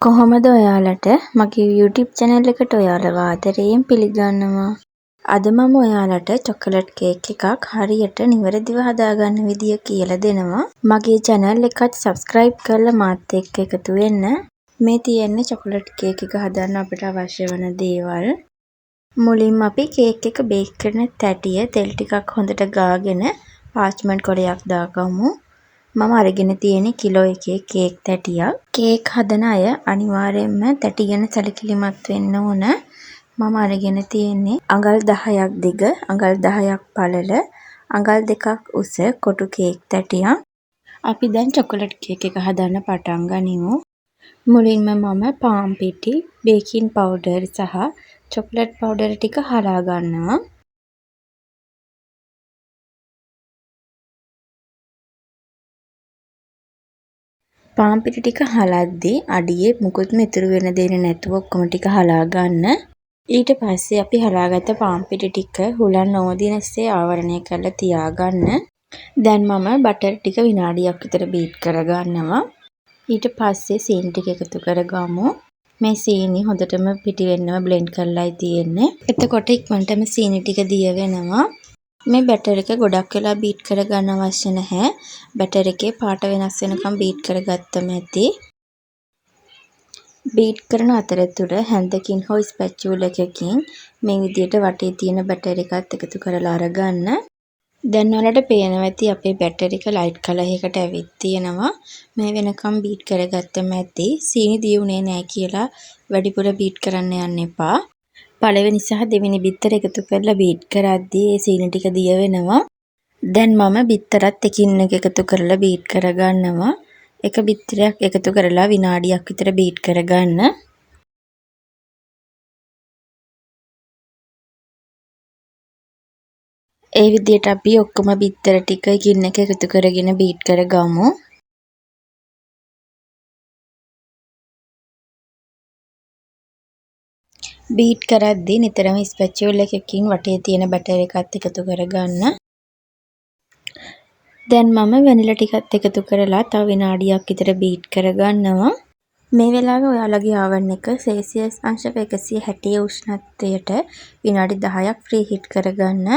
කොහොමද ඔයාලට මගේ YouTube channel එකට ඔයාලව ආදරයෙන් පිළිගන්නවා. අද මම ඔයාලට චොකලට් කේක් එකක් හරියට නිවැරදිව හදාගන්න විදිය කියලා දෙනවා. මගේ channel එකත් subscribe කරලා මාත් එක්ක එකතු වෙන්න. මේ තියෙන්නේ චොකලට් කේක් එක හදන්න අපිට අවශ්‍ය වෙන දේවල්. මුලින්ම අපි කේක් එක බේක් කරන තැටිය තෙල් ටිකක් හොඳට ගාගෙන පාච්මන්ට් කොටයක් දාගමු. මම අරගෙන තියෙන්නේ කිලෝ එකේ කේක් තැටියක්. කේක් හදන අය අනිවාර්යයෙන්ම තැටි ගැන සැලකිලිමත් වෙන්න ඕන. මම අරගෙන තියෙන්නේ අඟල් 10ක් දිග, අඟල් 10ක් පළල, අඟල් 2ක් උස කොටු කේක් තැටියක්. අපි දැන් චොකලට් කේක් එක හදන්න පටන් ගනිමු. මුලින්ම මම පාන් පිටි, බේකින් පවුඩර් සහ චොකලට් පවුඩර් ටික හලා ගන්නවා. පාන් පිටි ටික හලද්දී අඩියේ මුකුත්ම ඉතුරු වෙන දෙන්නේ නැතුව ඔක්කොම ටික හලා ගන්න. ඊට පස්සේ අපි හලාගත්ත පාන් පිටි ටික හුලන් නොවදිනසේ ආවරණය කරලා තියාගන්න. දැන් මම බටර් ටික විනාඩියක් විතර බීට් කරගන්නවා. ඊට පස්සේ සීනි ටික එකතු කරගමු. මේ සීනි හොඳටම පිටි වෙන්නම බ්ලෙන්ඩ් කරලායි තියෙන්නේ. එතකොට ඉක්මනටම සීනි ටික දිය වෙනවා. මේ බැටර් එක ගොඩක් වෙලා බීට් කරගන්න අවශ්‍ය නැහැ. බැටර් එකේ පාට වෙනස් වෙනකම් බීට් කරගත්තම ඇති. බීට් කරන අතරතුර හැන්දකින් හෝ ස්පැචුලා එකකින් මේ විදිහට වටේ තියෙන බැටර් එකත් එකතු කරලා අරගන්න. දැන් ඔයාලට පේනවා ඇති අපේ බැටර් එක ලයිට් කලර් එකකට ඇවිත් තියෙනවා. මේ වෙනකම් බීට් කරගත්තම ඇති. සීනි දියුනේ නැහැ කියලා වැඩිපුර බීට් කරන්න යන්න එපා. පළවෙනි සහ දෙවෙනි බිත්තර එකතු කරලා බීට් කරද්දී ඒ සීනි ටික දිය වෙනවා. දැන් මම බිත්තරත් එකින් එක එකතු කරලා බීට් කරගන්නවා. එක බිත්තරයක් එකතු කරලා විනාඩියක් විතර බීට් කරගන්න. ඒ විදිහට අපි ඔක්කොම බිත්තර ටික එකින් එක එකතු කරගෙන බීට් කරගමු. බීට් කරද්දී නිතරම ස්පැචුලා එකකින් වටේ තියෙන බැටර් එකත් එකතු කරගන්න. දැන් මම වැනිලා ටිකත් එකතු කරලා තව විනාඩියක් විතර බීට් කරගන්නවා. මේ වෙලාවේ ඔයාලගේ ආවන් එක සෙල්සියස් අංශක 160 උෂ්ණත්වයට විනාඩි 10ක් ෆ්‍රී හීට් කරගන්න.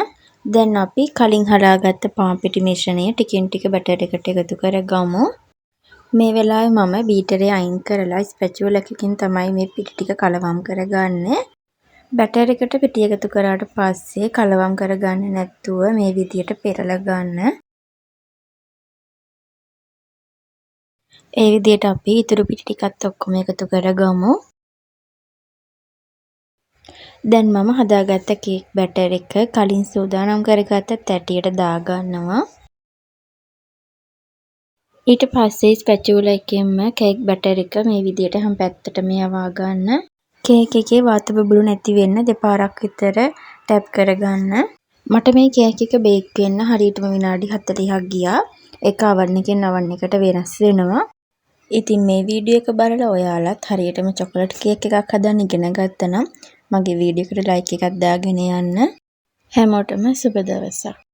දැන් අපි කලින් හදාගත්ත පාන් පිටි මිශ්‍රණය ටිකින් ටික බැටර් එකට එකතු කරගමු. මේ වෙලාවේ මම බීටරේ අයින් කරලා ස්පැචුලා එකකින් තමයි මේ පිටි ටික කලවම් කරගන්නේ. බැටර් එකට පිටි එකතු කරාට පස්සේ කලවම් කරගන්නේ නැතුව මේ විදියට පෙරලා ගන්න. ඒ විදියට අපි ඉතුරු පිටි ටිකත් ඔක්කොම එකතු කරගමු. දැන් මම හදාගත්ත කේක් බැටර් එක කලින් සූදානම් කරගත්ත තැටියට දාගන්නවා. ඊට පස්සේ ස්පැචුලා එකෙන්ම කේක් බැටර් එක මේ විදියට හැම පැත්තටම යවා ගන්න. කේක් එකේ වාත බබළු නැති වෙන්න දෙපාරක් විතර ටැප් කරගන්න. මට මේ කේක් එක බේක් වෙන්න හරියටම විනාඩි 40ක් ගියා. ඒක oven එකෙන් oven එකට වෙනස් වෙනවා. ඉතින් මේ වීඩියෝ එක බලලා ඔයාලත් හරියටම චොකලට් කේක් එකක් හදන්න ඉගෙන ගත්තා නම් මගේ වීඩියෝ එකට ලයික් එකක් දාගෙන යන්න. හැමෝටම සුබ දවසක්.